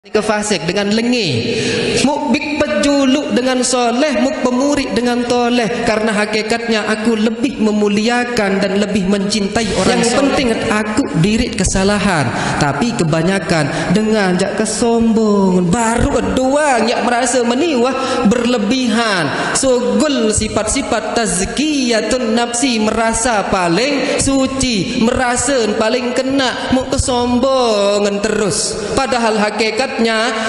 Kefasik dengan lengi, mukbik pejuluk dengan soleh, muk pemurik dengan toleh. Karena hakikatnya aku lebih memuliakan dan lebih mencintai orang. Yang penting aku dirit kesalahan, tapi kebanyakan dengan jak kesombong. Baru doang yang merasa meniwah berlebihan. Sogul sifat-sifat tazkiyatun nafsi, merasa paling suci, merasa paling kena, muk kesombongan terus. Padahal hakikat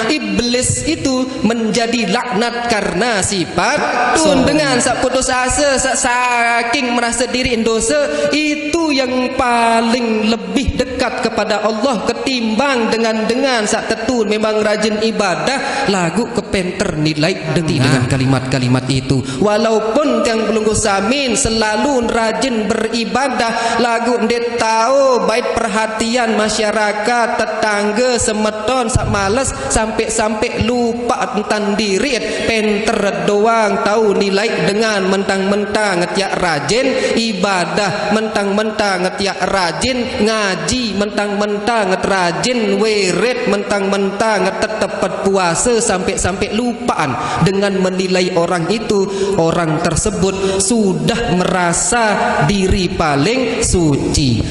iblis itu menjadi laknat karena sifat tun. Dengan sak putus asa, sak saking merasa diri dosa, itu yang paling lebih dekat kepada Allah ketimbang dengan sak tetun memang rajin ibadah lagu kepenter nilai dengan kalimat-kalimat itu. Walaupun yang belum samin selalu rajin beribadah lagu ndet tahu baik perhatian masyarakat, tetangga, semeton, sak malas sampai lupa tentang diri, penter doang tahu nilai dengan mentang-mentang ngetiak rajin ibadah, mentang-mentang ngetiak rajin ngaji, mentang-mentang nget rajin wirid, mentang-mentang tetep puasa, sampai lupaan dengan menilai orang itu. Orang tersebut sudah merasa diri paling suci.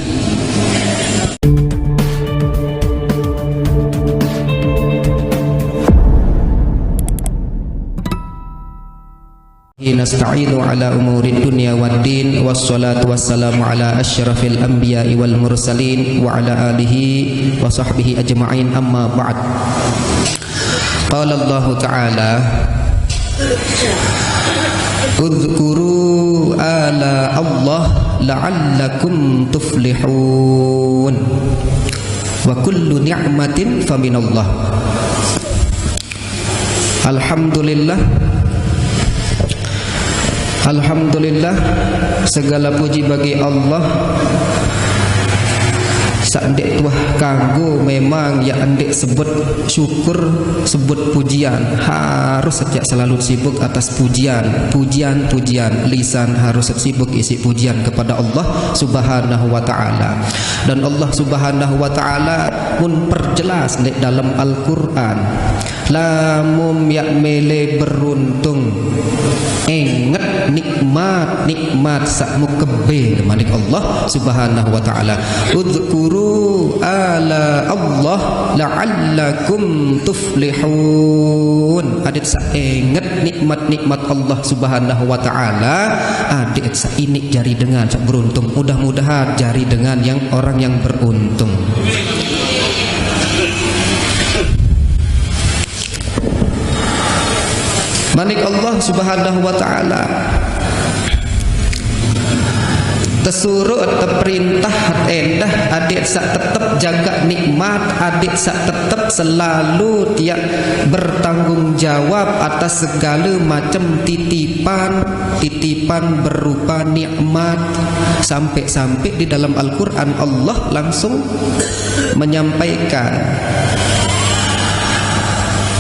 Nasta'inu ala umuri dunya waddin, wassalatu wassalamu ala asyrafil anbiya'i wal mursalin wa ala alihi wa sahbihi ajma'in, amma ba'd. Qala Allah ta'ala udhkuru ala Allah la'allakum tuflihun wa kullu ni'matin faminallah. Alhamdulillah, segala puji bagi Allah. Sandek tuah kanggo memang ya andek sebut syukur, sebut pujian. Harus sejak selalu sibuk atas pujian. Lisan harus sibuk isi pujian kepada Allah Subhanahu wa ta'ala. Dan Allah Subhanahu wa ta'ala pun perjelas di dalam Al-Quran, lamum ya mele beruntung ingat nikmat sakmu kebe manik Allah Subhanahu wa ta'ala. Udhkuru ala Allah la'allakum tuflihun. Adik sa ingat nikmat Allah Subhanahu wa ta'ala, adik sa ini jari dengan sak beruntung. Mudah-mudahan jari dengan yang orang yang beruntung. Manik Allah Subhanahu wa ta'ala tesuruh terperintah endah adik sak tetap jaga nikmat, adik sak tetap selalu tiap bertanggung jawab atas segala macam titipan berupa nikmat. Sampai di dalam Al-Quran Allah langsung menyampaikan,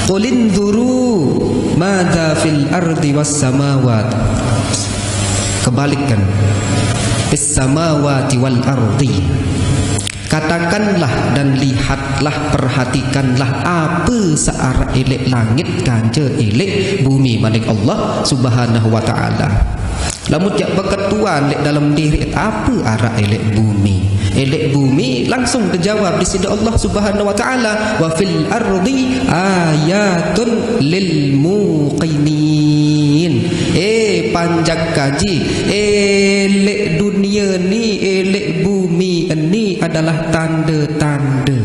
qul inzuru madza fil ardi was samawat. Kebalikkan, bis samawati wal ardi. Katakanlah dan lihatlah, perhatikanlah apa searah elek langit ganja elek bumi manik Allah Subhanahu wa ta'ala. Lamun jak berketuan lek dalam diri apa arah elek bumi. Elek bumi langsung terjawab di sini Allah Subhanahu wa ta'ala, wa fil ardi ayatun lil muqinin. Panjak kaji, elek dunia ni, elek bumi ni adalah tanda-tanda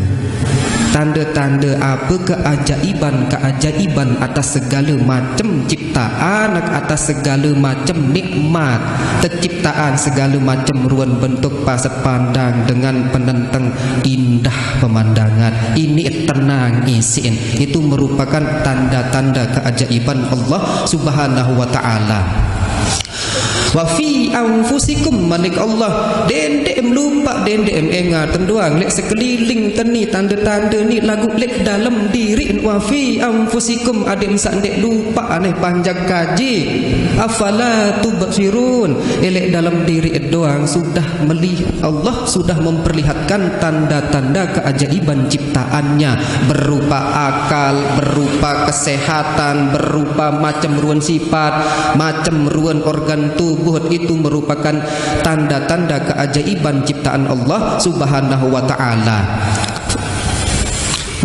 apa keajaiban atas segala macam ciptaan, atas segala macam nikmat terciptaan, segala macam ruang bentuk pasat pandang dengan penentang indah pemandangan. Ini tenang isin, itu merupakan tanda-tanda keajaiban Allah Subhanahu wa ta'ala. wa fi anfusikum malik Allah dendem lupa dendem engat tenduang lek sekeliling teni tanda-tanda ni lagu lek dalam diri wa fi anfusikum adem sandek lupa aneh panjang kaji afala tubsirun lek dalam diri doang sudah melihat Allah sudah memperlihatkan tanda-tanda keajaiban ciptaannya berupa akal, berupa kesehatan, berupa macam ruan sifat, macam ruan organ tubuh itu merupakan tanda-tanda keajaiban ciptaan Allah Subhanahu wa taala.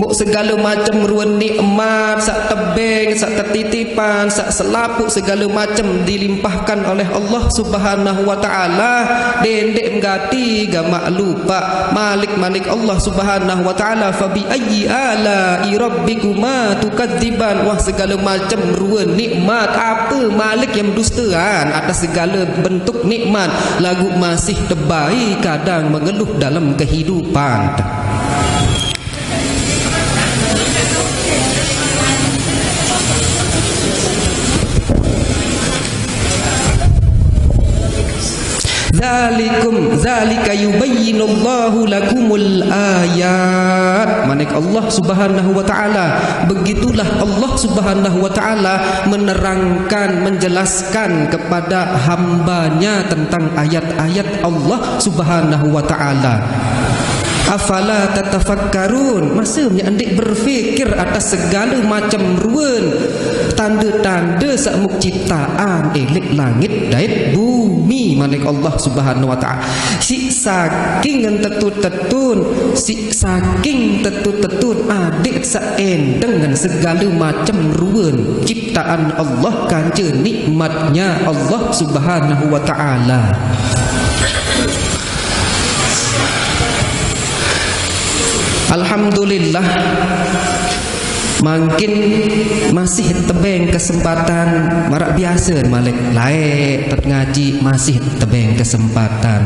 Muk segala macam ruan nikmat, sak tebeng, sak tertitipan, sak selaput segala macam dilimpahkan oleh Allah Subhanahu wa taala. Dendek mengati gamak lupa malik Allah Subhanahu wa taala. Fa bi ayyi ala'i rabbikuma tukadziban. Wah segala macam ruan nikmat apa malik yang dustaan atas segala bentuk nikmat lagu masih terbaik kadang mengeluh dalam kehidupan. Zalika yubayyinullahu lakumul ayat. Manik Allah Subhanahu wa taala, begitulah Allah Subhanahu wa taala menerangkan, menjelaskan kepada hambanya tentang ayat-ayat Allah Subhanahu wa taala. Afala tatafakkarun, maksudnya andik berfikir atas segala macam ruan tanda-tanda samuk ciptaan elik langit dait bumi manik Allah Subhanahu wa taala. Si saking yang tetun-tetun, si saking tetun-tetun adik saen dengan segala macam ruan ciptaan Allah kanca nikmatnya Allah Subhanahu wa taala. Alhamdulillah makin masih tebeng kesempatan marak biasa malik laik tet ngaji masih tebeng kesempatan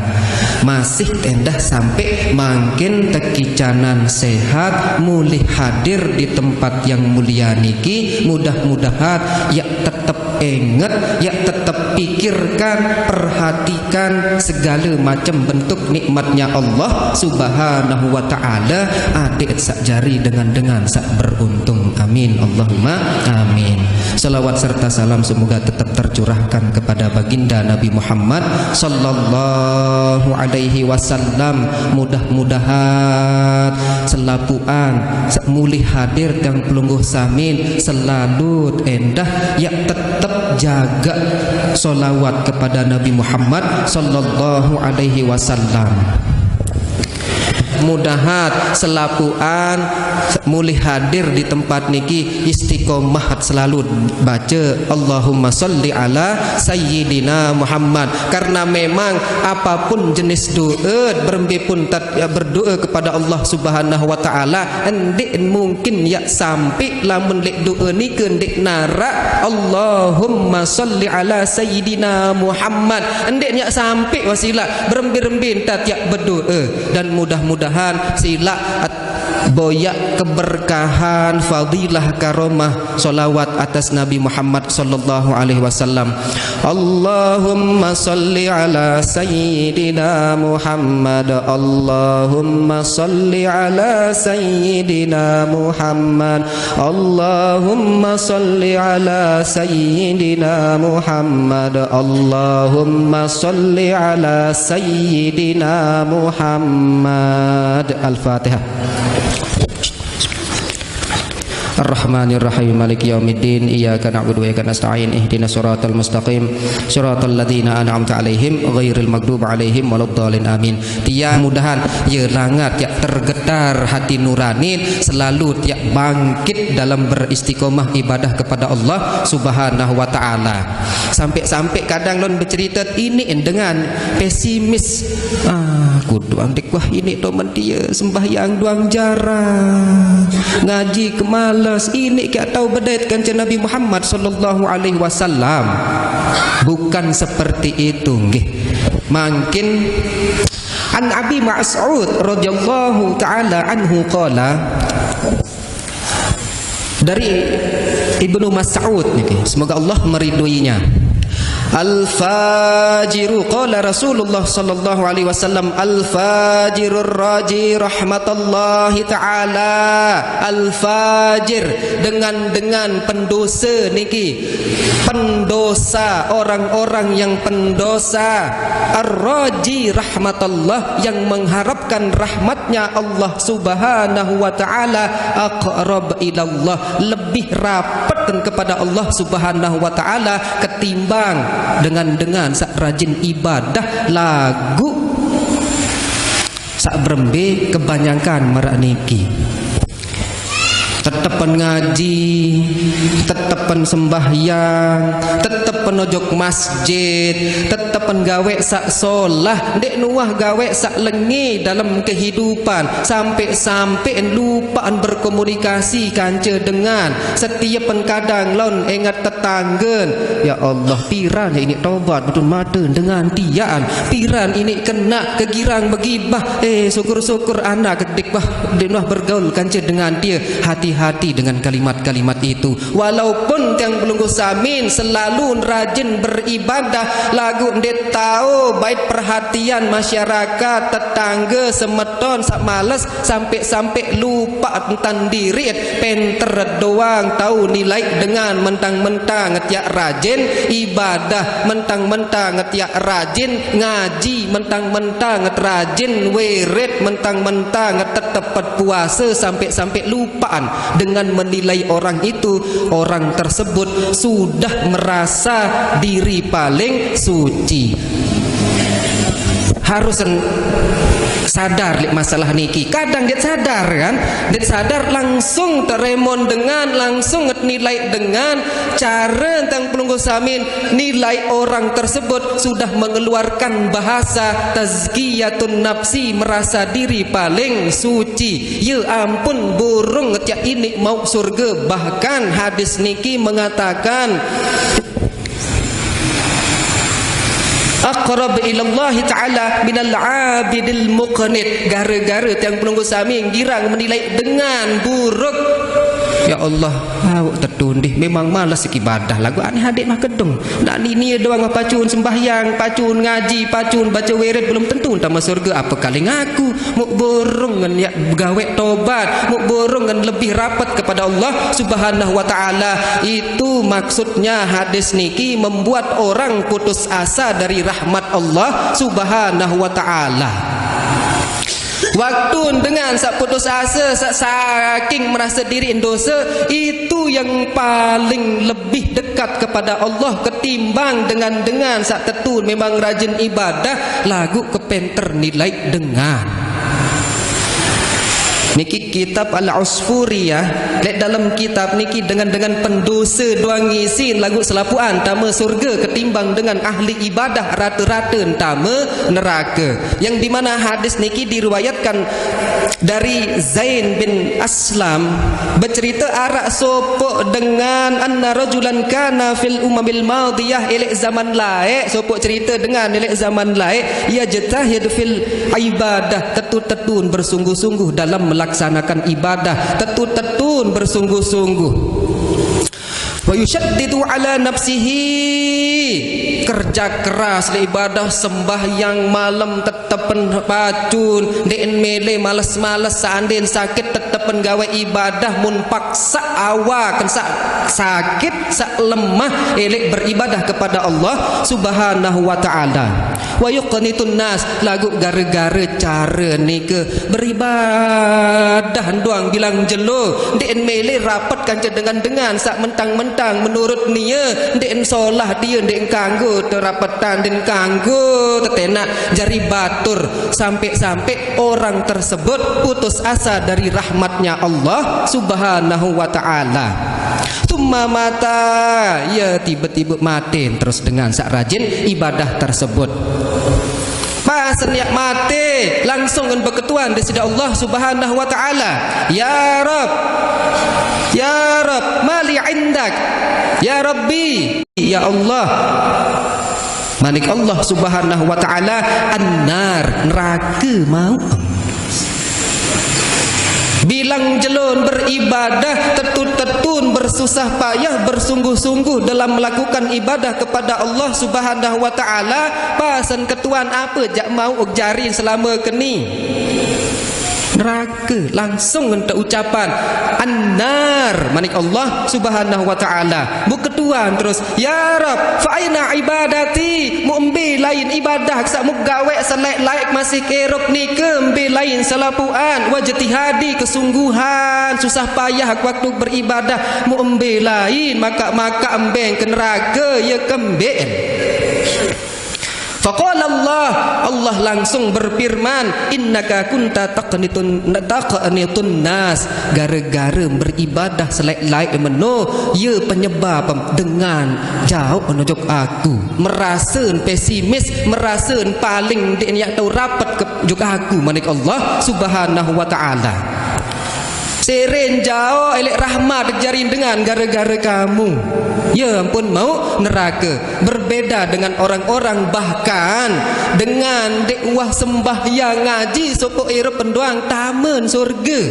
masih tendah sampai makin tekicanan sehat mulih hadir di tempat yang mulia niki. Mudah-mudahan ya tetap ingat, ya tetap pikirkan, perhatikan segala macam bentuk nikmatnya Allah Subhanahu wa taala. Adik sak jari dengan sak beruntung. Amin Allahumma amin. Salawat serta salam semoga tetap tercurahkan kepada baginda Nabi Muhammad sallallahu alaihi wasallam. Mudah-mudahan selapuan mulih hadir yang pelungguh samin selalu endah ya tetap jaga solawat kepada Nabi Muhammad sallallahu alaihi wasallam. Mudahat selapuan mulih hadir di tempat niki istiqomah selalu baca Allahumma sholli ala sayyidina Muhammad, karena memang apapun jenis doa berembi pun berdoa kepada Allah Subhanahu wa taala endik mungkin ya sampai lamun lek doa ni kendik narak Allahumma sholli ala sayyidina Muhammad endik ya sampai wasilah berembi-rembi entat ya berdoa. Dan mudah-mudahan sila boyak keberkahan fadilah karomah solawat atas Nabi Muhammad sallallahu alaihi wasallam. Allahumma salli ala sayyidina Muhammad, Allahumma salli ala sayyidina Muhammad, Allahumma salli ala sayyidina Muhammad, Allahumma salli ala sayyidina Muhammad. Al-Fatihah. Ar-Rahmanir-Rahim Maliki yaumiddin Iyyaka na'budu wa iyyaka nasta'in Ihdinas siratal mustaqim Siratal ladzina an'amta 'alaihim ghairil maghdubi 'alaihim waladdallin amin. Dia mudahan ya langat ya tergetar hati nurani selalu ya bangkit dalam beristiqomah ibadah kepada Allah Subhanahu wa taala. Sampai-sampai kadang lon bercerita ini dengan pesimis. Kudu andik wah ini teman dia sembahyang duang jarang ngaji kemalas ini kita tahu bedait kanjeng Nabi Muhammad sallallahu alaihi wasallam. Bukan seperti itu nggih. Mungkin an Abi Mas'ud radhiyallahu taala anhu qala, dari Ibnu Mas'ud niki semoga Allah meridhoinya. Al-fajiru qala Rasulullah sallallahu alaihi wasallam al-fajirur raji rahmatullahi taala. Al-fajir dengan pendosa niki, pendosa, orang-orang yang pendosa. Ar-raji rahmatullah, yang mengharapkan rahmatnya Allah subhanahu wa ta'ala. Aqrab ilallah, lebih rapatkan kepada Allah subhanahu wa ta'ala ketimbang dengan sak rajin ibadah lagu sak berembe kebanyakan meraniki. Tetepan ngaji, tetepan sembahyang, tetepan ojok masjid, tetepan gawe sak solah, dek nuah gawe sak lengi dalam kehidupan, sampai lupaan berkomunikasi kanca dengan setiap kadang lon ingat tetanggen. Ya Allah, piran ini tobat betul mata dengan tiaan, piran ini kena kegirang begibah. Syukur-syukur anak kedik bah denuah bergaul kanca dengan dia. Hati-hati dengan kalimat-kalimat itu. Walaupun yang belum samin selalu rajin beribadah, lagu dia tahu baik perhatian masyarakat, tetangga, semeton, sak males sampai lupa tentang diri, penter doang tahu nilai dengan mentang-mentang ngetiak rajin ibadah, mentang-mentang ngetiak rajin ngaji, mentang-mentang nget rajin wirid, mentang-mentang tetep puasa, sampai lupaan dengan menilai orang itu. Orang tersebut sudah merasa diri paling suci. Harus sadar masalah niki. Kadang dia sadar kan, dia sadar langsung teremon dengan langsung nilai dengan cara tentang pelunggu samin. Nilai orang tersebut sudah mengeluarkan bahasa tazkiyatun nafsi, merasa diri paling suci. Ya ampun, burung ngetiak ini mau surga. Bahkan hadis niki mengatakan aqrab ilallahi ta'ala minal abidil muqnit. Gara-gara yang penunggu sami girang menilai dengan buruk. Ya Allah, awak tertundih memang malas ibadah lagu aneh adik mah kedung. Nak ni doang pacun sembahyang, pacun ngaji, pacun baca wirid belum tentu entah masuk surga. Apa kali ngaku muk borong ngan ya gawe tobat, muk borong ngan lebih rapat kepada Allah subhanahu wa ta'ala. Itu maksudnya hadis niki membuat orang putus asa dari rahmat Allah subhanahu wa ta'ala. Waktu dengan sak putus asa, sak saking merasa diri dosa, itu yang paling lebih dekat kepada Allah ketimbang dengan sak tetun memang rajin ibadah lagu kepenter nilai dengan niki kitab Al-Usfuriyah. Lek dalam kitab niki dengan pendosa doang ngisi lagu selapuan tama surga ketimbang dengan ahli ibadah rata-rata tama neraka. Yang dimana hadis niki diriwayatkan dari Zain bin Aslam bercerita arak sopok dengan anna rajulan kana fil umamil madiyah elek zaman laik. Sopok cerita dengan elek zaman laik ia jatahid fil ibadah, tetun bersungguh-sungguh dalam melaksanakan ibadah, tetun bersungguh-sungguh. Wa yushaddidu ala nafsihi, kerja keras di ibadah sembahyang malam tetepen pacun den mele males-males seandin sakit tetepen gawe ibadah mun paksa awak sakit sak lemah elek beribadah kepada Allah subhanahu wa ta'ala. Wa yuqnitun nas, lagu gara-gara cara nike beribadah doang bilang jelo den mele rapat kanca dengan sak mentang-mentang menurut nia den solah dia den kanggo terapatan den kanggo tetenak jari batur, sampai orang tersebut putus asa dari rahmatnya Allah subhanahu wa ta'ala. Tumma mata, ya tiba-tiba mati terus dengan sak rajin ibadah tersebut. Pas niat mati langsung kan berketuan di sisi Allah subhanahu wa ta'ala. Ya Rabb, ya Rabb, mali indak, ya Rabbi, ya Allah. Manik Allah subhanahu wa ta'ala an-nar, neraka mau. Bilang jelon beribadah tetut tetun bersusah payah bersungguh-sungguh dalam melakukan ibadah kepada Allah Subhanahu wa taala, pasan ketuan apa jak mau jari selama keni neraka, langsung untuk ucapan annar manik Allah Subhanahu wa taala. Bu ketuan terus ya Rab fa aina ibadati, mu embe lain ibadah sak mu gawe selek laik masih kerop ni ke embe lain salapuan wajtihadi kesungguhan susah payah waktu beribadah mu embe lain maka embeng ke neraka ya kemben. Faqala Allah langsung berfirman innaka kunta taqnitun nas, gara-gara beribadah selek-laik meno ia penyebab dengan jauh menunjuk aku, merasa pesimis, merasa paling dia tahu rapat ke juga aku manik Allah Subhanahu wa taala. Seren jauh elek rahmat jarin dengan gara-gara kamu. Ya ampun mau neraka. Berbeda dengan orang-orang bahkan dengan dekwah sembahyang ngaji sopo ira penduang taman surga.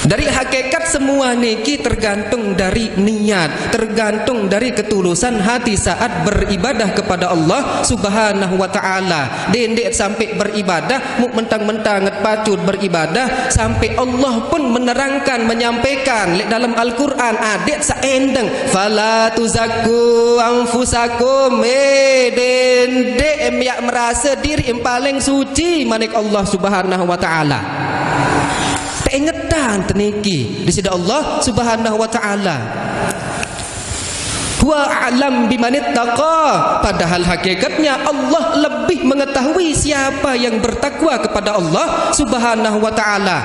Dari hakikat semua niki tergantung dari niat, tergantung dari ketulusan hati saat beribadah kepada Allah Subhanahu wa taala. Dendek sampai beribadah, mu mentang-mentang pacut beribadah sampai Allah pun menerangkan menyampaikan dalam Al-Qur'an adik saendeng fala tuzakku anfusakum dendek yang merasa diri yang paling suci manik Allah Subhanahu wa taala. Ingetan teniki di sisi Allah Subhanahu wa taala. Huwa a'lam bimanittaqa, padahal hakikatnya Allah lebih mengetahui siapa yang bertakwa kepada Allah Subhanahu wa taala.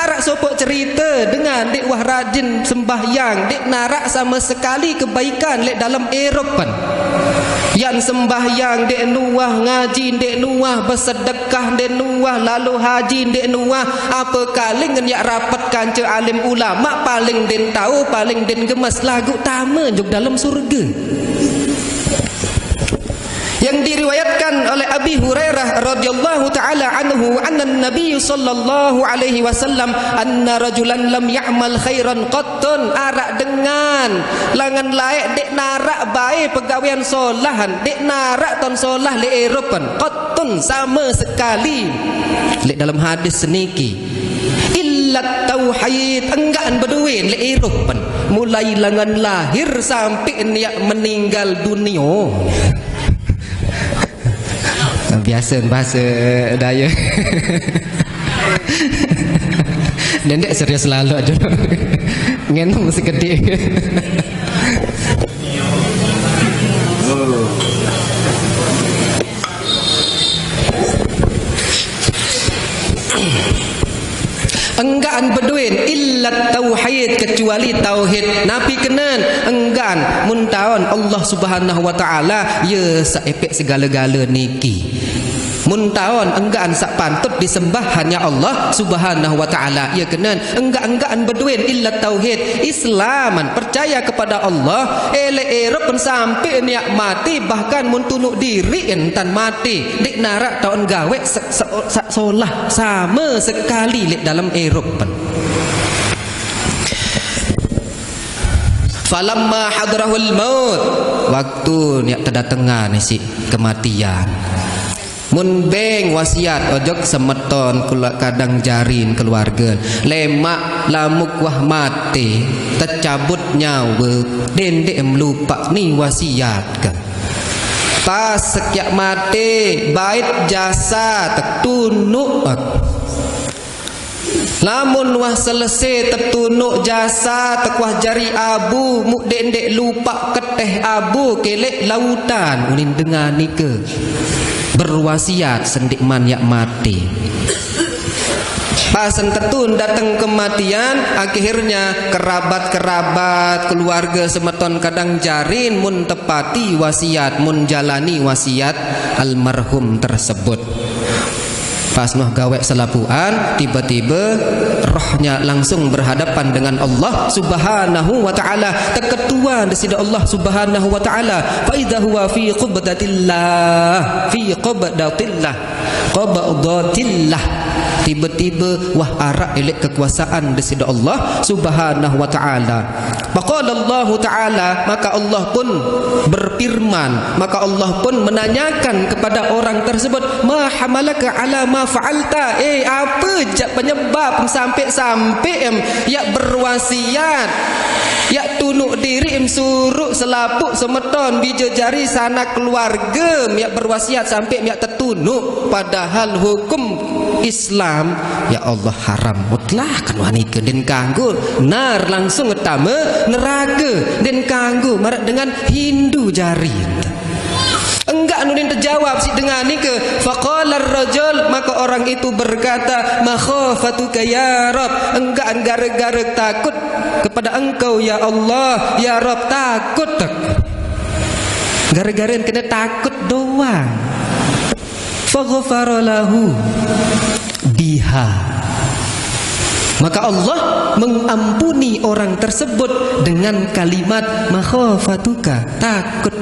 Arak sopok cerita dengan dek wah rajin sembahyang, dek narak sama sekali kebaikan lek dalam Eropan. Yang sembahyang dek nuah, ngaji dek nuah, bersedekah dek nuah, lalu haji dek nuah, apa kali ngenyak rapat kanca alim ulama paling den tahu, paling den gemas lagu tama juk dalam surga. Yang diriwayatkan oleh Abi Hurairah radhiyallahu taala anhu anna Nabi sallallahu alaihi wasallam anna rajulan lam ya'mal khairan qattun, arak dengan langan laik dek narak baik pegawaian solahan, dek narak ton solah le Eropan qattun sama sekali. Lek dalam hadis seniki illat tauhid enggan berduin le Eropan mulai langan lahir sampai niat meninggal dunia. Biasa bahasa daya. Dendek serius selalu aja. Ngenong sekedip. Enggan berduin illat tauhid kecuali tauhid. Nabi kenan enggan muntaon Allah Subhanahu wa taala ya saepek segala-gala niki. Muntaon enggan sak pantut disembah hanya Allah Subhanahu wa taala. Ya kenan enggan berduin illat tauhid Islaman percaya kepada Allah Erop sampai niat mati bahkan muntunuk diri entan mati dik narak taun gawe solah sama sekali lek dalam Erop. Falamma hadrahul maut, waktu niat terdatangan si kematian, mun beng wasiat ojok semeton kadang jarin keluarga lemak lamuk wah mati tercabut nyawa dendek melupak ni wasiat kan. Pas sekiak mati bait jasa tertunuk, lamun wah selesai tertunuk jasa tekuah jari abu muk dendek lupa keteh abu kelek lautan unin dengar ni ke berwasiat sendik man yak mati. Pasan tertun datang kematian, akhirnya kerabat-kerabat keluarga semeton kadang jarin mun tepati wasiat, mun jalani wasiat almarhum tersebut. Pas noh gawek selapuan, tiba-tiba rohnya langsung berhadapan dengan Allah Subhanahu wa taala. Terketua di sisi Allah Subhanahu wa taala. Fa idza huwa fi qabdatillah, fi qabdatillah. tiba-tiba wah arak elek kekuasaan di sisi Allah Subhanahu wa taala. Faqala Allah taala, maka Allah pun berfirman, maka Allah pun menanyakan kepada orang tersebut, ma hamalaka ala ma fa'alta, apa je penyebab sampai-sampai ya berwasiat, ya tunuk diri suruh selapuk semeton bija jari sanak keluarga, ya berwasiat sampai ya tertunuk, padahal hukum Islam ya Allah haram mutlak kan wanita dan kanggo nar langsung utama neraka dan kanggo marak dengan Hindu jari. Enggak nudin terjawab si dengan ni ke faqala ar-rajul, maka orang itu berkata makhafatuka ya Rabb, enggak gara-gara takut kepada engkau ya Allah ya Rabb, takut gara-gara kena takut doang. Faghfara lahu biha, maka Allah mengampuni orang tersebut dengan kalimat makhafatuka, takut.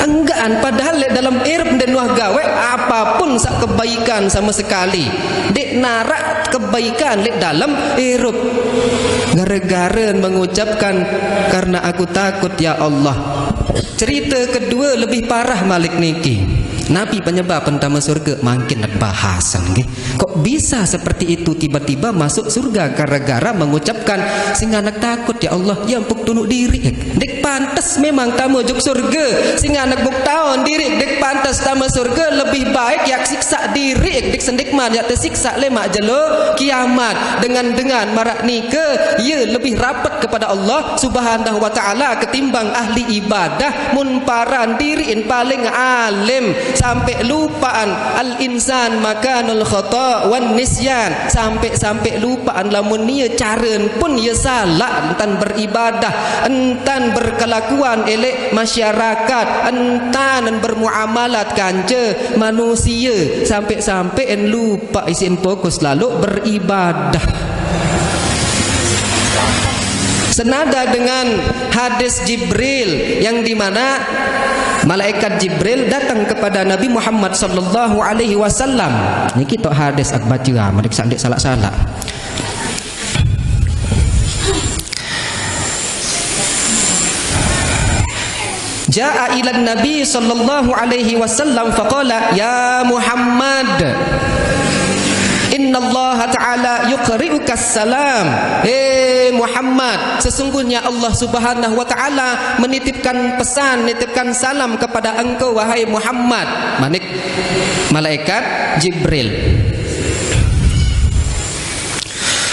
Enggan, padahal dalam irb dan nuah gawe apapun sak kebaikan sama sekali dek narak kebaikan lek dalam irb, gara-gara mengucapkan karena aku takut ya Allah. Cerita kedua lebih parah malik niki. Nabi penyebab pertama surga makin nak bahasan nggih. Kok bisa seperti itu tiba-tiba masuk surga gara-gara mengucapkan sehingga anak takut ya Allah yang puk tunuk diri. Dek pantas memang tamu juk surga sehingga anak buk tahun diri dek pantas tamu surga, lebih baik yak siksa diri dek sendikman yak tersiksa lemak jelo kiamat dengan marak nika ia lebih rapat kepada Allah Subhanahu wa taala ketimbang ahli ibadah mun paran diri paling alim sampai lupaan al-insan makanul khata' wan nisyan, sampai lupaan lamun dia caren pun ia salah entan beribadah, entan berkelakuan elek masyarakat, entan bermuamalat kanca manusia, sampai en lupa isin fokus lalu beribadah. Senada dengan hadis Jibril yang dimana malaikat Jibril datang kepada Nabi Muhammad sallallahu alaihi wasallam. Ini kita hadis ak baca madik sandik salah-salah. Ja'a ila Nabi sallallahu alaihi wasallam faqala ya Muhammad inna Allah ta'ala yuqri'uka salam. Muhammad, sesungguhnya Allah Subhanahu wa ta'ala menitipkan pesan, menitipkan salam kepada engkau wahai Muhammad. Manik malaikat Jibril.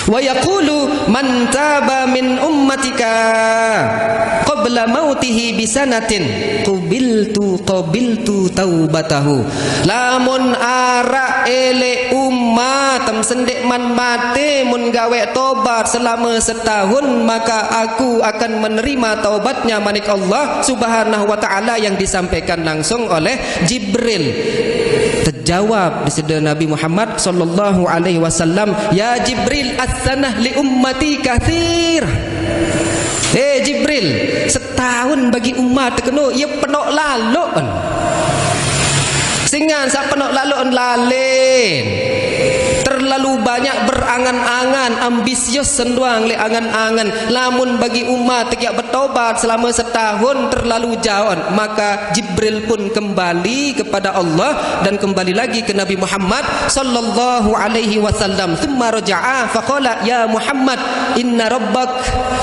Wa yaqulu man taba min ummatika qabla mautihi bisanatin qabiltu taubatahu. Lamun ara ele umat sendek man mate mun gawe tobat selama setahun, maka aku akan menerima taubatnya manik Allah Subhanahu wa taala yang disampaikan langsung oleh Jibril. Terjawab di sida Nabi Muhammad sallallahu alaihi wasallam, ya Jibril as-sanah li ummati katsir. Jibril, setahun bagi umat kena ia penok lalun. Singan sa penok lalun lalen. Terlalu banyak berangan-angan, ambisius senduang le angan-angan. Lamun bagi umat tiap bertobat selama setahun terlalu jauh, maka Jibril pun kembali kepada Allah dan kembali lagi ke Nabi Muhammad sallallahu alaihi wasallam. Thumma raja'a faqala ya Muhammad inna rabbak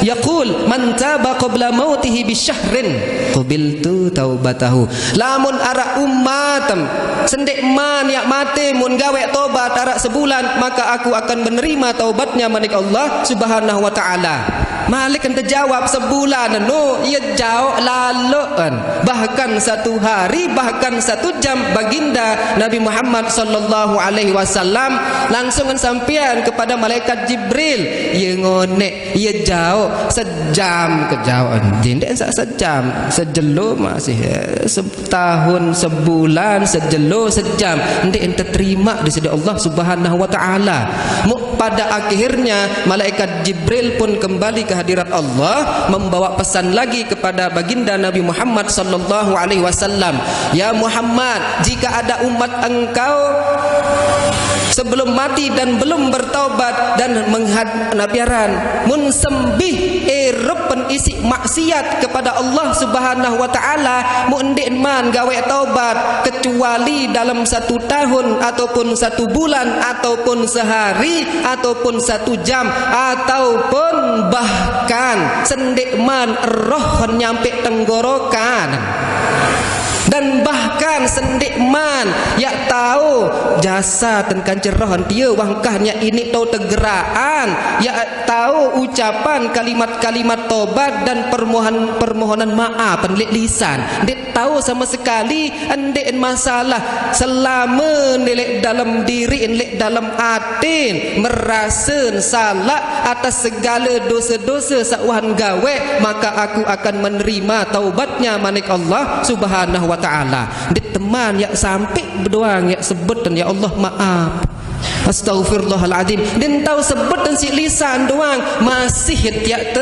yaqul man taba qabla mautihi bisyahrin qabiltu taubatahu. Lamun ara umatam sendek man yak mate mun gawe tobat ara sebulan, maka aku akan menerima taubatnya manik Allah Subhanahu wa taala. Malik kan terjawab sebulan no ia jauh laluan, bahkan satu hari, bahkan satu jam. Baginda Nabi Muhammad sallallahu alaihi wasallam langsung sampian kepada malaikat Jibril, ia ngonek ia jauh sejam kejauhan jendek sejam sejelo masih setahun sebulan sejelo sejam ndek ente terima di sisi Allah Subhanahu wa taala. Pada akhirnya malaikat Jibril pun kembali ke hadirat Allah membawa pesan lagi kepada baginda Nabi Muhammad sallallahu alaihi wasallam, ya Muhammad, jika ada umat engkau sebelum mati dan belum bertaubat dan menghadapiran mun sembih erup penisi maksiat kepada Allah Subhanahu wa taala mun man gawe taubat kecuali dalam 1 tahun ataupun 1 bulan ataupun sehari ataupun 1 jam ataupun bahkan sendik man roh nyampe tenggorokan dan bahkan sendik man ya tahu jasa tenkan cerohan dia wangkahnya ini tahu tegeraan ya tahu ucapan kalimat-kalimat tobat dan permohonan maaf penlik lisan dia tahu sama sekali andek masalah selama nilai dalam diri nilai dalam hati merasa salah atas segala dosa-dosa sakwahan gawe maka aku akan menerima taubatnya manik Allah Subhanahu wa ta'ala. Dia teman yang sampai berdoang yang sebut dan ya Allah maaf astaghfirullahaladzim dia tahu sebut dan si lisan doang masih tiap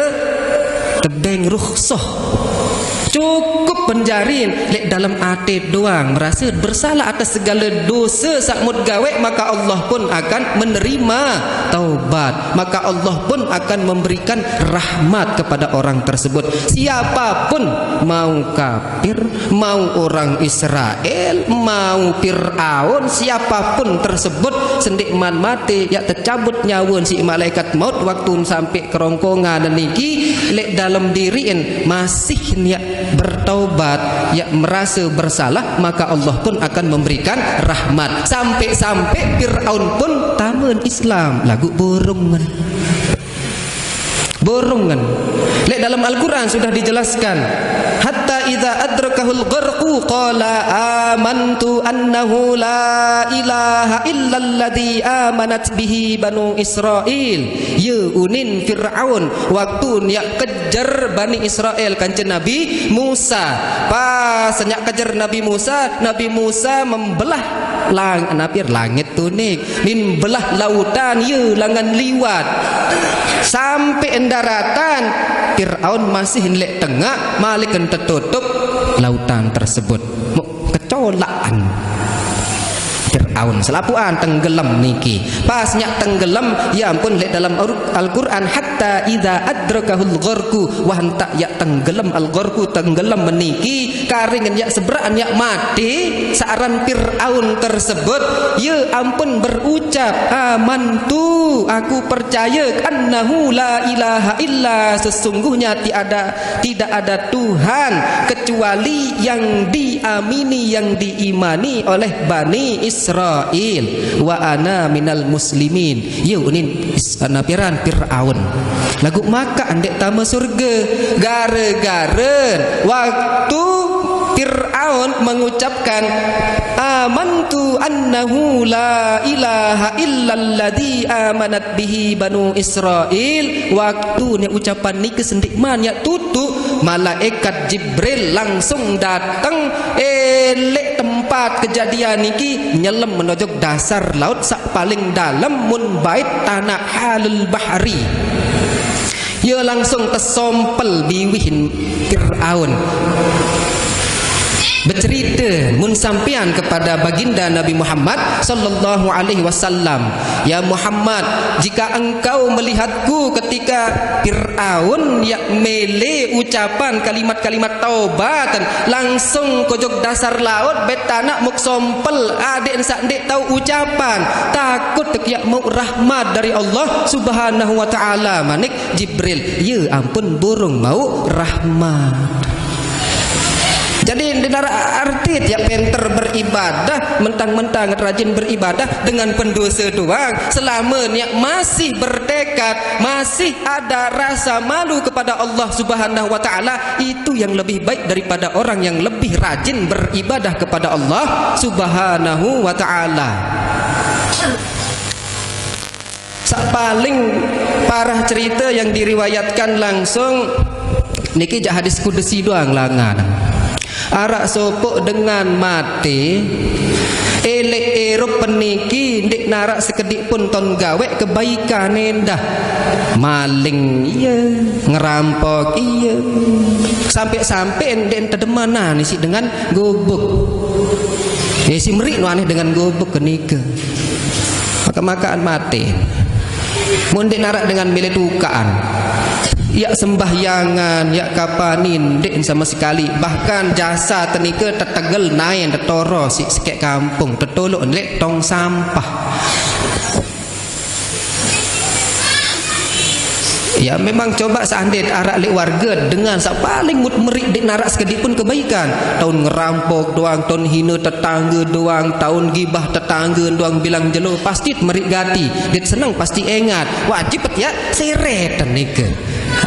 tebeng rukhsah cukup penjarin lek dalam hati doang merasa bersalah atas segala dosa sakmut gawe maka Allah pun akan menerima taubat maka Allah pun akan memberikan rahmat kepada orang tersebut siapapun mau kafir mau orang Israel mau Fir'aun siapapun tersebut sendik man mati ya tercabut nyawun si malaikat maut waktu sampai kerongkongan dan niki lek dalam diriin masih niat bertaubat ya merasa bersalah maka Allah pun akan memberikan rahmat sampai-sampai Fir'aun pun taman Islam lagu borongan lek dalam Al-Quran sudah dijelaskan hatta idza adrakahul gharqu qala amantu annahu la ilaha illalladzi amanat bihi banu Israil ya unin Fir'aun waktu nyak kejar Bani Israel kanjeng Nabi Musa pas nyak kejar Nabi Musa membelah langit tunik min belah lautan ya langan liwat sampai daratan Fir'aun masih nilai tengah malikan tertutup lautan tersebut kecolaan Fir'aun selapuan tenggelam niki pas nyak tenggelam ya ampun lihat dalam Al-Quran hatta idza adrakahul gharqu wa hanta ya tenggelam al-gharqu tenggelam meniki karingan ya seberaan ya mati saaran Fir'aun tersebut ya ampun berucap amantu aku percaya annahu la ilaha illa sesungguhnya tidak ada Tuhan kecuali yang diamini yang diimani oleh Bani Israel wa ana minal muslimin yunin anapiran Fir'aun lagu maka andek tama surga gara-gara waktu Fir'aun mengucapkan amantu annahu la ilaha illalladzi amanat bihi banu Israil waktu ni ucapan ni kesendik man ya tutu malaikat Jibril langsung datang elek tempat kejadian niki nyelam menojok dasar laut sak paling dalam mun bait tanah halul bahri ya langsung tersompel biwihin Fir'aun bercerita mun sampean kepada baginda Nabi Muhammad sallallahu alaihi wasallam ya Muhammad jika engkau melihatku ketika Fir'aun yang mele ucapan kalimat-kalimat taubatan langsung kojok dasar laut betana muk sompel adik sak dek tahu ucapan takut yak mau rahmat dari Allah Subhanahu wa taala manik Jibril ya ampun burung mau rahmat. Jadi denara artit ya penter beribadah mentang-mentang rajin beribadah dengan pendosa doang selama niat masih bertekad masih ada rasa malu kepada Allah Subhanahu wa taala itu yang lebih baik daripada orang yang lebih rajin beribadah kepada Allah Subhanahu wa taala. Paling parah cerita yang diriwayatkan langsung niki jak hadis kudusi doang langan. Arak sopok dengan mati elek erup peniki ndik narak sekedik pun ton gawe kebaikan endah maling iya ngerampok iya sampai-sampai ndik tedemana nih si dengan gobek si merik nu aneh dengan gobek kenika maka-makaan mati. Mun dek narak dengan milik tukaan, ya sembahyangan, ya kapanin dek sama sekali. Bahkan jasa tenika tetegel naik tetoro si sekek kampung tetolok lek tong sampah. Ya memang coba seandainya arak lek warga dengan sak paling mutmerik dek narak sekedik pun kebaikan. Tahun ngerampok doang, tahun hina tetangga doang, tahun gibah tetangga doang bilang jelo pasti merik gati. Dek senang pasti ingat. Wajib ya seret tenika.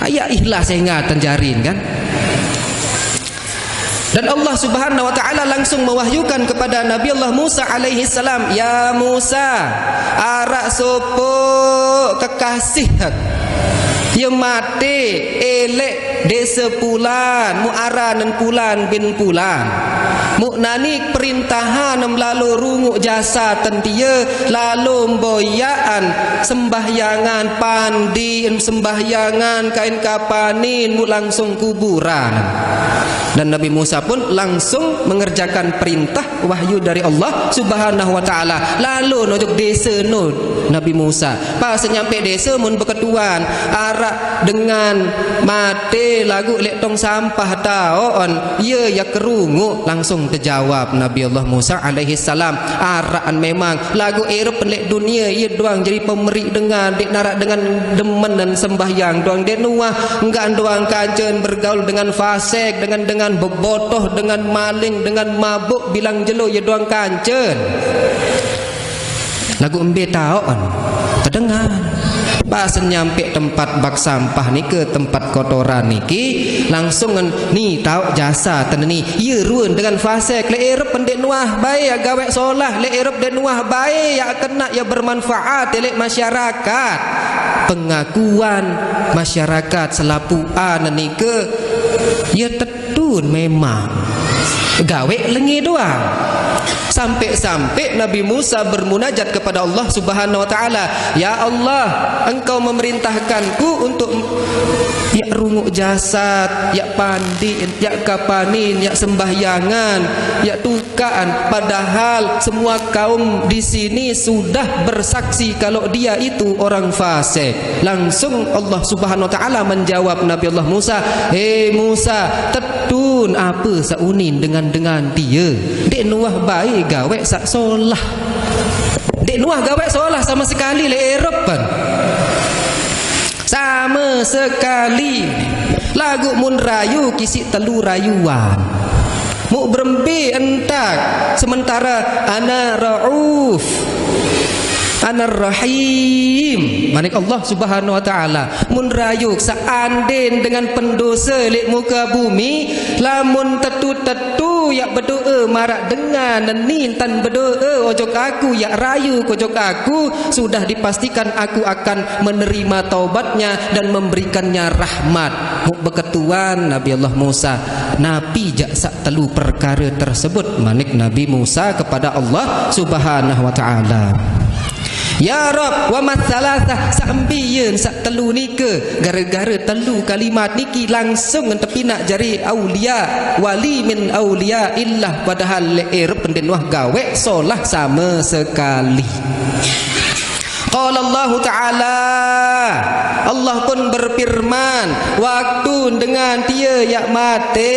Ayat ikhlas ingat jarin kan. Dan Allah Subhanahu wa taala langsung mewahyukan kepada Nabi Allah Musa alaihi salam, "Ya Musa, arak sopo kekasih yang mati elek desa pulan muaranan pulan bin pulan mu nanik perintahan lalu runguk jasa tentia lalu mboyaan sembahyangan pandi sembahyangan kain kapanin mu langsung kuburan." Dan Nabi Musa pun langsung mengerjakan perintah wahyu dari Allah Subhanahu wa taala. Lalu nojok desa no Nabi Musa. Pas nyampe desa mun berketuan arak dengan mate lagu lek tong sampah taon ye ya kerungu langsung terjawab Nabi Allah Musa alaihi salam, araan memang lagu Arab lek dunia ye doang jadi pemeri dengan dek narak dengan demen dan sembahyang doang dek nuah enggak doang kancen bergaul dengan fasik dengan bebotoh dengan maling dengan mabuk bilang jelo ye doang kancen lagu embe taon terdengar pas nyampe tempat bak sampah ni ke tempat kotoran niki langsung ni tahu jasa teneni ye ruan dengan fasik le erep pendek nuah baik ya gawe solah le erep den nuah baik ya kena ya bermanfaat le masyarakat pengakuan masyarakat selapuan nike ye tetun memang gawe lengi doang. Sampai-sampai Nabi Musa bermunajat kepada Allah Subhanahu wa taala, "Ya Allah, Engkau memerintahkanku untuk ya runguk jasad, ya pandi, ya kapanin, ya sembahyangan, ya tukaan, padahal semua kaum di sini sudah bersaksi kalau dia itu orang fasik." Langsung Allah Subhanahu wa taala menjawab Nabi Allah Musa, "Hei Musa, tetun apa saunin dengan dia? Dek nuah baik gawe sak solah. Dek nuah gawe solah sama sekali le Eropan. Sama sekali. Lagu mun rayu kisik telu rayuan. Mu berembi entak sementara ana rauf Anar Rahim. Manik Allah Subhanahu wa taala mun rayuk seandin dengan pendosa lek muka bumi lamun tetu ya berdoa marak dengan nintan berdoa ojok aku ya rayu ojok aku sudah dipastikan aku akan menerima taubatnya dan memberikannya rahmat. Muk beketuan Nabi Allah Musa nabi jak sak telu perkara tersebut manik Nabi Musa kepada Allah Subhanahu wa taala. Ya Rab wa masalasah saambiyeun sak telu nike gara-gara telu kalimat niki langsung tepinak jari aulia wali min aulia illah padahal le'ir pendenuah gawe solah sama sekali. Qala Allah Ta'ala Allah pun berfirman waktu dengan dia yak mate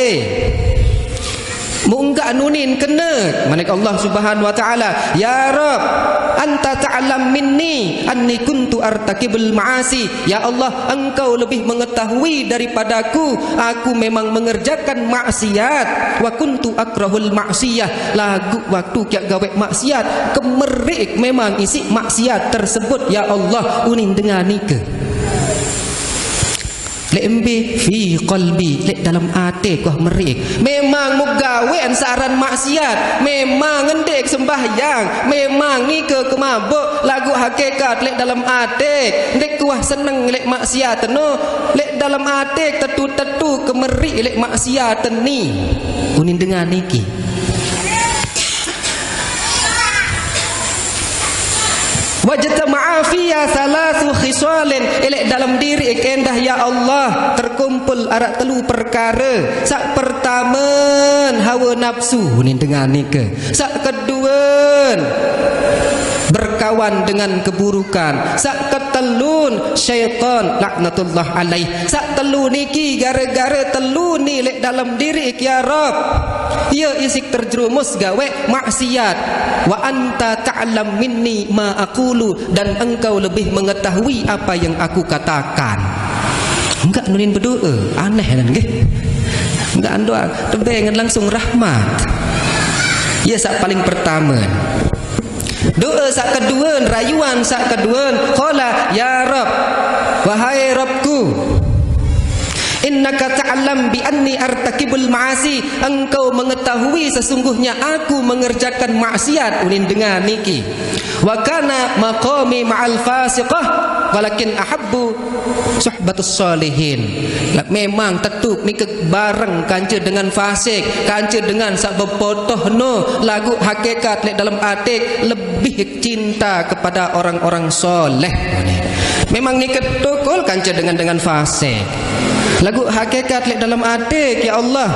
munggah nunin kena manik Allah Subhanahu wa taala ya Rab anta ta'lam minni anni kuntu artakibul ma'asi ya Allah engkau lebih mengetahui daripadaku aku memang mengerjakan maksiat wa kuntu akrahul ma'siyah lagu waktu kiak gawe maksiat kemerik memang isi maksiat tersebut ya Allah unin dengan nika lek embe fi qalbi lek dalam hati kau merik memang mugawean saran maksiat memang ngendek sembahyang memang ni ke kemabuk lagu hakikat lek dalam hati ndek kuah seneng lek maksiat no lek dalam hati tetu kemerik lek maksiat ni kuning dengan niki wajata ma'afiya salasu khisalin elek dalam diri endah ya Allah terkumpul arak telu perkara sak pertama hawa nafsu ni dengan ni ke sak kedua berkawan dengan keburukan. Sak ketelun syaitan laknatullah alaih. Sak telu niki gara-gara telu ni lek dalam diri ya Rab, ia isik terjerumus gawe maksiat. Wa anta ta'lam minni ma aqulu, dan engkau lebih mengetahui apa yang aku katakan. Enggak nunin berdoa, aneh kan nggih? Enggak doa, tebengan langsung rahmat. Ya sak paling pertama. Doa sak kedua, rayuan sak kedua, qala ya Rab, wahai Rabbku, innaka ta'lam bi anni artakibul ma'asi, engkau mengetahui sesungguhnya aku mengerjakan maksiat. Ulin dengar niki. Wa kana maqami ma'al fasiqah walakin ahabbu suhbatus salihin. Memang tetuk ni bareng kanca dengan fasik, kanca dengan sak bepotoh no lagu hakikat lek dalam atik lebih cinta kepada orang-orang soleh. Memang ni ketukul kanca dengan fasik. Lagu hakikat lek dalam atik ya Allah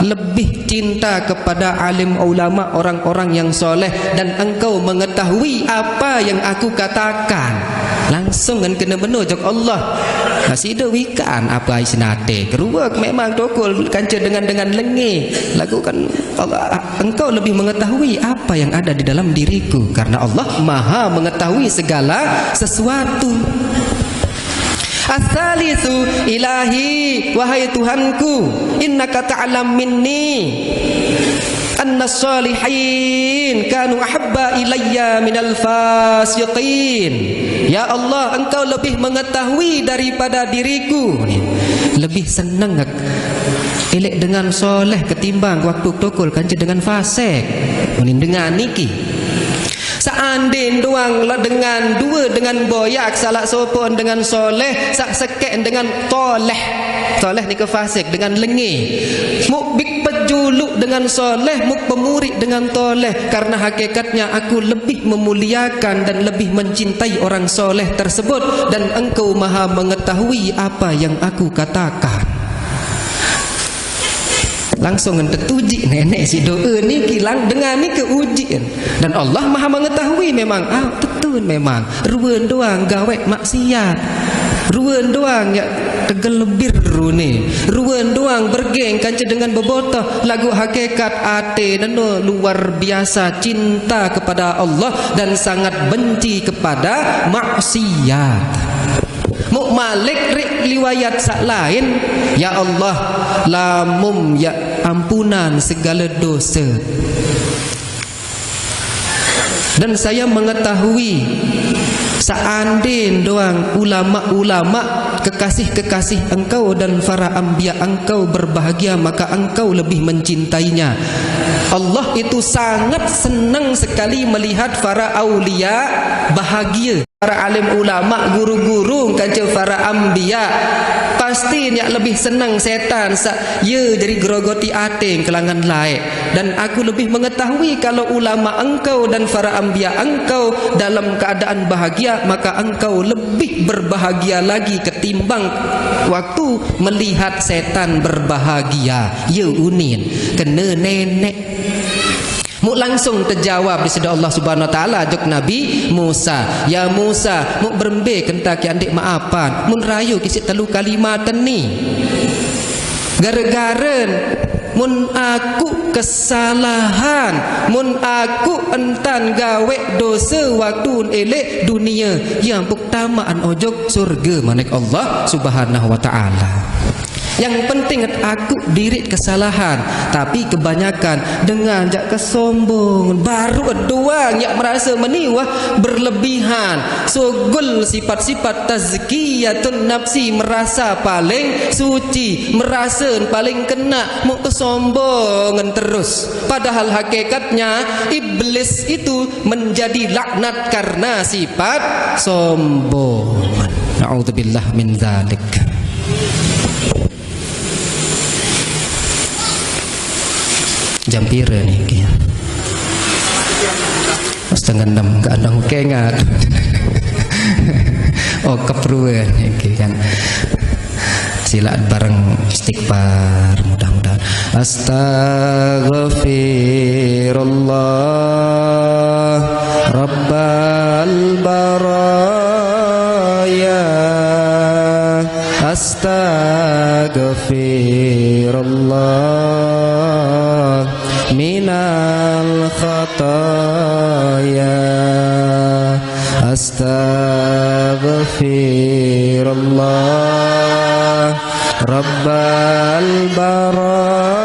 lebih cinta kepada alim ulama, orang-orang yang soleh, dan engkau mengetahui apa yang aku katakan. Langsung kan kena menujak Allah. Masih ada wikan apa isinate. Keruak memang dokul kanca dengan lengi. Lagu kan Allah, engkau lebih mengetahui apa yang ada di dalam diriku, karena Allah Maha mengetahui segala sesuatu. As-salisu ilahi, wahai Tuhanku, innaka ta'lam minni anna salihin kanu ahabba ilayya minal fasiqin. Ya Allah, engkau lebih mengetahui daripada diriku, lebih senang elek dengan soleh ketimbang waktu tokol kanca dengan fasik. Dengan niki seandin doang dengan dua dengan boyak, salah sopon dengan soleh, sak sekek dengan toleh. Toleh ni ke fasik dengan lengi. Muk bik pejuluk dengan soleh, muk pemurik dengan toleh. Karena hakikatnya aku lebih memuliakan dan lebih mencintai orang soleh tersebut, dan engkau Maha mengetahui apa yang aku katakan. Langsung tertuji nenek si doa ni kilang dengan ni keujian, dan Allah Maha mengetahui memang betul memang ruan doang gawe maksiat, ruan doang ya tegelebir ni, ruan doang bergeng kanca dengan bebotoh. Lagu hakikat ate nano luar biasa cinta kepada Allah dan sangat benci kepada maksiat. Muk malik riwayat sak lain, ya Allah lamum ya ampunan segala dosa, dan saya mengetahui seandainya doang ulama-ulama kekasih-kekasih engkau dan para anbiya engkau berbahagia, maka engkau lebih mencintainya. Allah itu sangat senang sekali melihat para aulia bahagia, para alim ulama, guru-guru kanca para anbiya. Pasti nak lebih senang setan ya jadi gerogoti ating kelangan lain. Dan aku lebih mengetahui kalau ulama engkau dan para anbiya engkau dalam keadaan bahagia, maka engkau lebih berbahagia lagi ketimbang waktu melihat setan berbahagia. Ya unin kena nenek. Muk langsung terjawab di sida Allah Subhanahu wa taala jok Nabi Musa, ya Musa, muk berembe kentak andik maafan mun rayu kisi telu kalimat ni gara-gara mun aku kesalahan, mun aku entan gawe dosa waktu elek dunia yang pertamaan ojok surga manik Allah Subhanahu wa taala. Yang penting aku diri kesalahan, tapi kebanyakan dengan jak kesombong, baru doang yang merasa meniwah berlebihan. Sogul sifat-sifat tazkiyatun nafsi, merasa paling suci, merasa paling kena, mau kesombongan terus. Padahal hakikatnya iblis itu menjadi laknat karena sifat sombong. Na'udzubillah min dzalik. Jam pira ni setengah 6 ke andang kengat. Oh keperluan kan. Sila bareng istighfar mudah-mudahan. Astaghfirullah Rabbana astaghfirullah minal khataya astaghfirullah rabbal baraya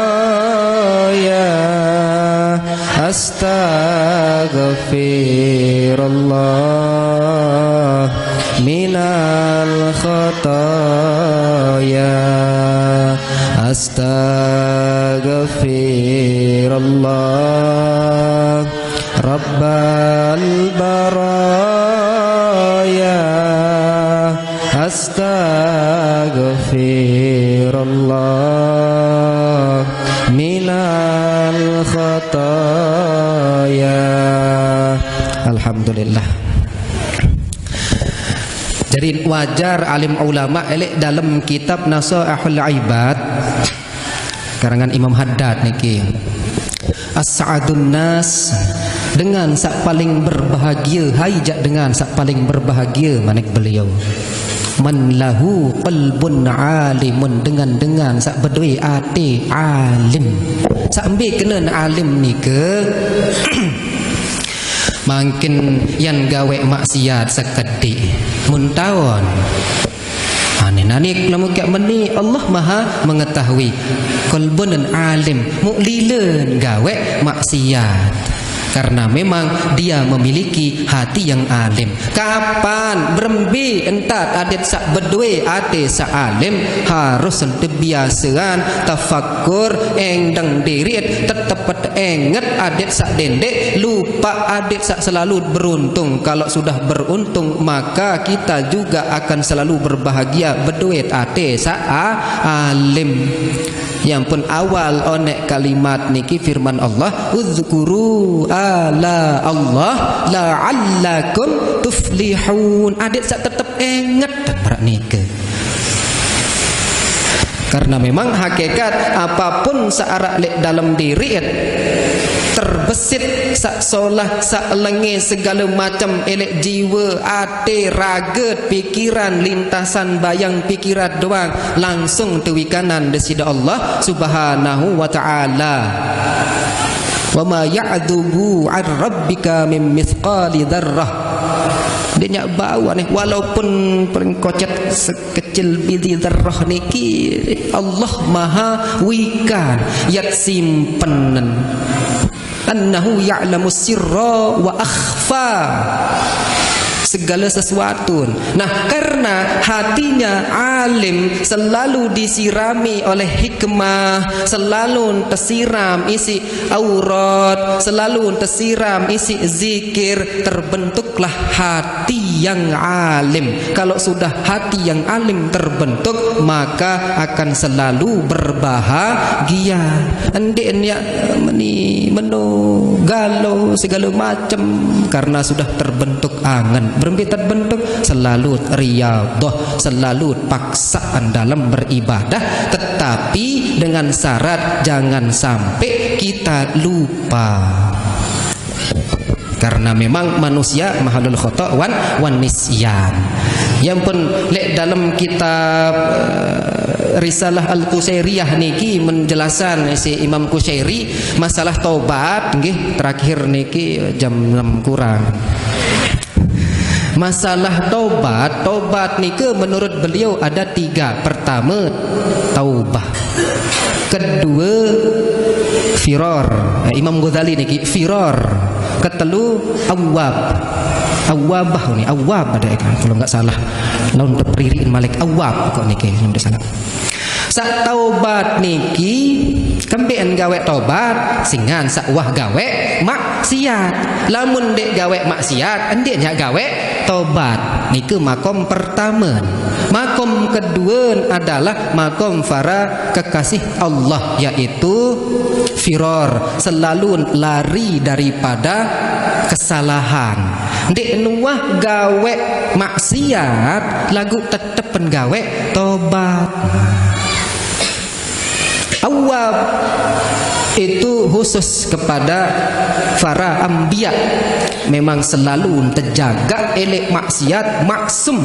astaghfirullah minal khataya astaghfirullah rabbal baraya astaghfirullah minal khataya. Alhamdulillah. Jadi wajar alim ulama elek dalam kitab Nasaihul Ibad karangan Imam Haddad niki as-sa'adun nas dengan sak paling berbahagia haijak dengan sak paling berbahagia manik beliau man lahu qalbun alimun dengan sak berdui ati alim sak ambil kena alim ni ke makin yang gawe maksiat sekedik muntawon nanik lamun kat meni Allah Maha mengetahui qalbun dan alim mu'lilen gawe maksiat karena memang dia memiliki hati yang alim. Kapan berembi entat adet sak berdue ate sak alim harus terbiasaan tafakkur engdang dirit tetap enget adet sak dendek lupa adet sak selalu beruntung. Kalau sudah beruntung maka kita juga akan selalu berbahagia berduit ate sak alim. Yang pun awal onek kalimat niki firman Allah uzkuru ala Allah la'allakum tuflihun. Adik sak tetap ingat berak nike. Karena memang hakikat apapun searak lek dalam diri terbesit sak solah sak lengi segala macam elek jiwa ate raget pikiran lintasan bayang pikiran doang langsung tuwikanan desida Allah subhanahu wa ta'ala. Wa ma ya'dhubu 'an rabbika min mithqali dzarrah. Dia nyak bawa nih walaupun perengkocet sekecil biji dzarrah niki Allah Maha wikan yak simpenan annahu ya'lamu sirra wa akhfa segala sesuatu. Nah karena hatinya alim selalu disirami oleh hikmah, selalu tersiram isi aurat, selalu tersiram isi zikir, terbentuklah hati yang alim. Kalau sudah hati yang alim terbentuk maka akan selalu berbahagia. Andin ya meno galau segala macam karena sudah terbentuk angan. Berhenti terbentuk selalu riyadhah, selalu paksaan dalam beribadah, tetapi dengan syarat jangan sampai kita lupa. Karena memang manusia mahalul khata' wan nisyan. Yang pun lek dalam kitab Risalah Al-Qusairiyah niki menjelaskan si Imam Qusairi masalah taubat nggih terakhir niki jam 6 kurang. Masalah taubat niki menurut beliau ada 3. Pertama taubah, kedua firar, Imam Ghazali niki firar, ketelu awabah ni awab ada kan kalau enggak salah lawan terperirin malik awab kok niki sudah salah. Sak taubat niki kembean gawe taubat singan sak wah gawe maksiat. Lamun dek gawe maksiat endek nya gawe taubat. Niku makom pertama. Makom kedua adalah makom para kekasih Allah, yaitu firor, selalu lari daripada kesalahan. Dek nuah gawe maksiat lagu tetep gawe tobat. Awab itu khusus kepada para anbiya. memang selalu terjaga elek maksiat maksum.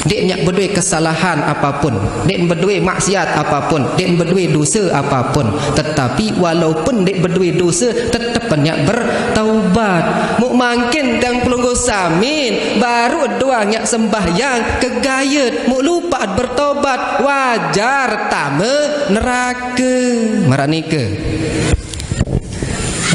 Dek nyak berdua kesalahan apapun, dek berdua maksiat apapun, dek berdua dosa apapun, tetapi walaupun dek berdua dosa tetap nyak bertaubat. Muk mungkin tang pelunggu samin baru doa nyak sembahyang kegayat, muk lupa bertobat, wajar tame neraka maranika.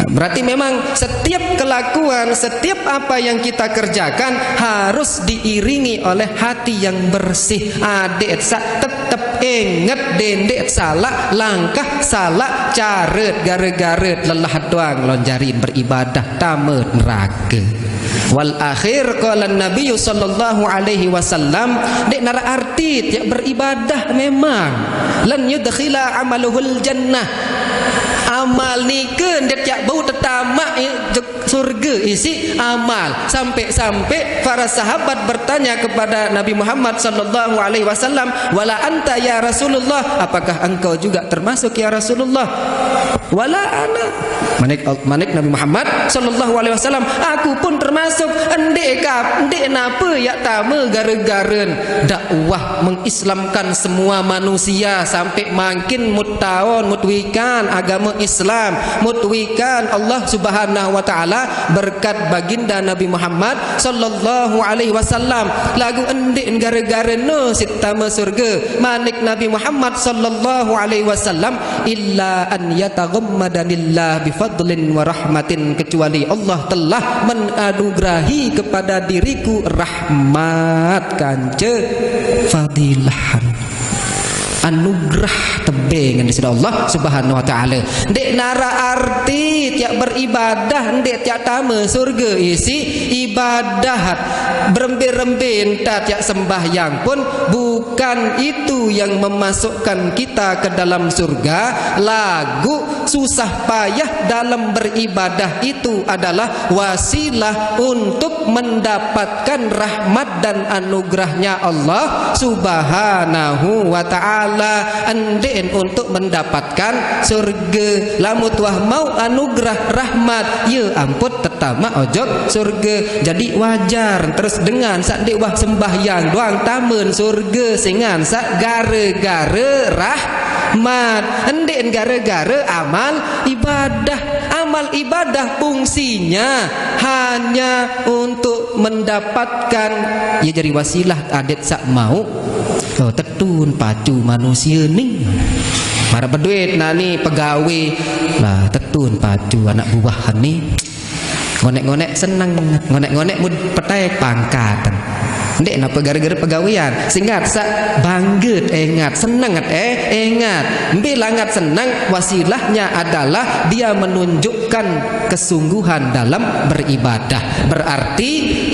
Berarti memang setiap kelakuan, setiap apa yang kita kerjakan harus diiringi oleh hati yang bersih. Adik tetap ingat dendek salah langkah, salah caret garet lelah doang lonjarin beribadah tamat neraka. Wal akhir qala Nabi sallallahu alaihi wasallam, dek nara arti tiap beribadah memang lan yudkhila amaluhul jannah. Amal ni ke ndet yak bau tetamak surga isi amal, sampai para sahabat bertanya kepada Nabi Muhammad sallallahu alaihi wasallam, wala anta ya Rasulullah, apakah engkau juga termasuk ya Rasulullah? Wala ana, manik Nabi Muhammad sallallahu alaihi wasallam, aku pun termasuk. Endek napa ya tama gara-garen dakwah mengislamkan semua manusia sampai makin mutawon mutwikan agama Islam, mutwikan Allah Subhanahu wa taala berkat baginda Nabi Muhammad sallallahu alaihi wasallam. Lagu endek gara-gara no sitama surga manik Nabi Muhammad sallallahu alaihi wasallam, illa an yataghammadanillah bifadlin wa rahmatin, kecuali Allah telah menanugerahi kepada diriku rahmat kance fadilah anugerah tebing dari Allah Subhanahu wa taala. Dek nara arti tiap beribadah dek tiap tama surga isi ibadah berembe-rembe tiap sembahyang pun bukan itu yang memasukkan kita ke dalam surga. Lagu susah payah dalam beribadah itu adalah wasilah untuk mendapatkan rahmat dan anugerahnya Allah Subhanahu wa taala. Anden untuk mendapatkan surga. Lamu tuah mau anugerah rahmat, ya ampun tetama ojok surga. Jadi wajar terus dengan sak dek wah sembahyang doang tamen surga singan sak gara-gara rahmat. Anden gara-gara amal ibadah. Amal ibadah fungsinya hanya untuk mendapatkan ya jadi wasilah adet sak mau tetun pacu manusia ni para berduit nani pegawai lah tetun pacu anak buahan ni ngonek-ngonek senang ngonek-ngonek mud petai pangkatan ndek napa gara-gara pegawaian singkat sak bangget ingat senang ingat bilangat senang wasilahnya adalah dia menunjukkan kesungguhan dalam beribadah. Berarti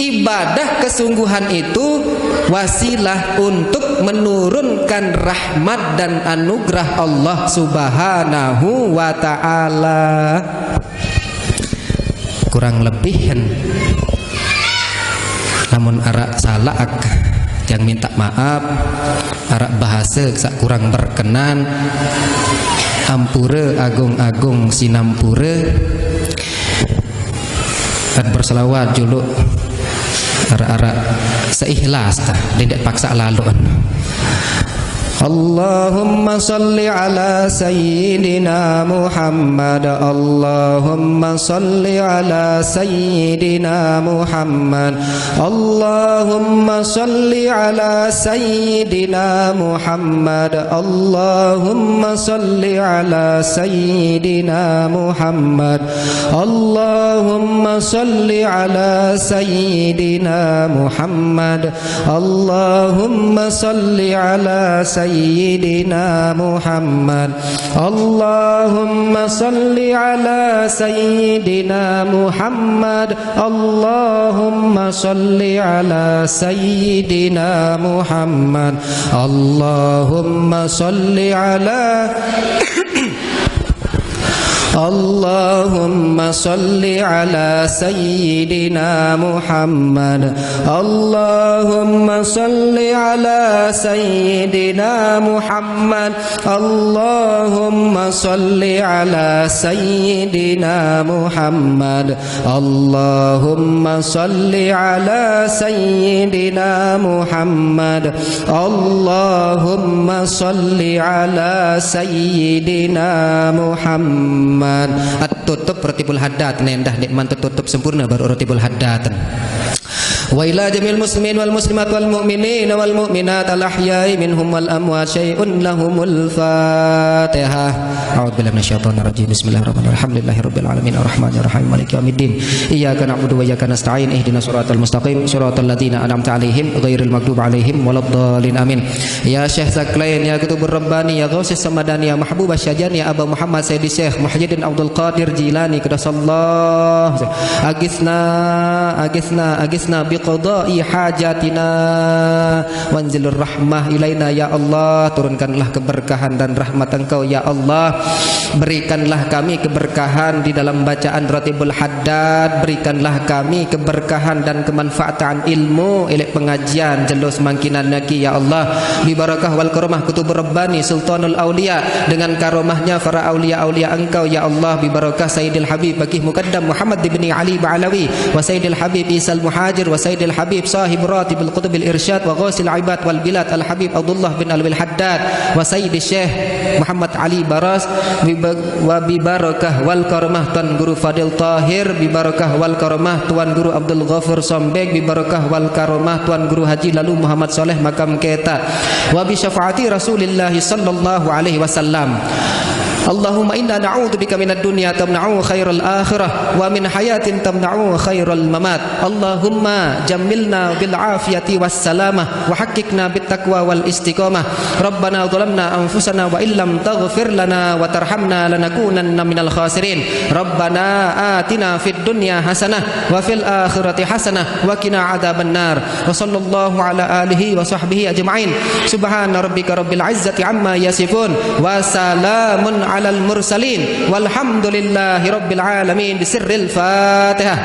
ibadah kesungguhan itu wasilah untuk menurunkan rahmat dan anugerah Allah Subhanahu wa taala. Kurang lebih namun arak salah yang minta maaf, arak bahasa sak kurang berkenan, ampura agung-agung sinampura dan berselawat juluk arak-arak seikhlas tah tidak paksa lalu. Allahumma salli ala sayyidina Muhammad, Allahumma salli ala sayyidina Muhammad, Allahumma salli ala sayyidina Muhammad, Allahumma salli ala sayyidina Muhammad, Allahumma salli ala sayyidina Muhammad, Allahumma salli ala sayyidina Muhammad, Allahumma salli ala sayyidina Muhammad, Allahumma salli ala sayyidina Muhammad, Allahumma salli ala Allahumma salli ala sayyidina Muhammad. Allahumma salli ala sayyidina Muhammad. Allahumma salli ala sayyidina Muhammad. Allahumma salli ala sayyidina Muhammad. Allahumma salli ala sayyidina Muhammad. At-tutup ratibul haddad, nendah nikmat tertutup sempurna baru ratibul haddad. Wa ila jamil muslimin wal muslimat wal mu'minin wal mu'minat al ahya'i minhum wal amwat syai'un lahumul Fatihah. A'udzu billahi minasyaitonir rajim. Bismillahirrahmanirrahim. Alhamdulillahirabbil alamin arrahmanir rahim maliki yaumiddin. Iyyaka na'budu wa iyyaka nasta'in. Ihdinas siratal mustaqim siratal ladzina an'amta 'alaihim ghairil maghdubi 'alaihim waladdallin. Amin. Ya Syekh Zaklain, ya Kutubur Rabbani, ya Ghausis Samadani, ya Mahbubah Syajani, ya Aba Muhammad Sayyidi Syekh Muhyiddin Abdul Qadir Jilani, qaddasallahu agisna biqada'i hajatina wanzilur rahmah ilaina ya Allah. Turunkanlah keberkahan dan rahmat Engkau ya Allah. Berikanlah kami keberkahan di dalam bacaan ratibul haddad. Berikanlah kami keberkahan dan kemanfaatan ilmu elek pengajian jelus mangkinan lagi ya Allah. Bi barakah wal karamah Kutubur Rabbani Sultanul Aulia, dengan karomahnya para aulia-aulia Engkau ya Allah. Bi barakah Sayyidil Habib Baqih Muqaddam Muhammad bin Ali Ba'alawi wa Sayyidil Habib Isal Muhajir wa Sayyidil Habib Sahib Ratibul Qutubil Irsyad wa Ghasil Ibad wal Bilad Al Habib Abdullah bin Alwil Haddad wa Sayyidil Syekh Muhammad Ali Baras wa bi barakah wal karamah Tuan Guru Fadil Tahir, bi barakah wal karamah Tuan Guru Abdul Ghafur Sombek, bi barakah wal karamah Tuan Guru Haji Lalu Muhammad Soleh Makam Keta, wa bi syafaati Rasulillah sallallahu alaihi wasallam. Allahumma inna na'udzubika minad dunya tamna'u khairal akhirah wa min hayatin tamna'u khairal mamat. Allahumma jammilna bil afiyati was salamah wa haqqqiqna bit taqwa wal istiqamah. Rabbana zalamna anfusana wa illam taghfir lana wa tarhamna lanakunanna minal khasirin. Rabbana atina fid dunya hasanah wa fil akhirati hasanah wa qina adzabannar. Wa sallallahu ala alihi wa sahbihi ajma'in. Subhana rabbika rabbil izzati amma yasifun wa salamun alal mursalin walhamdulillahi rabbil alamin. Bisirril Fatihah.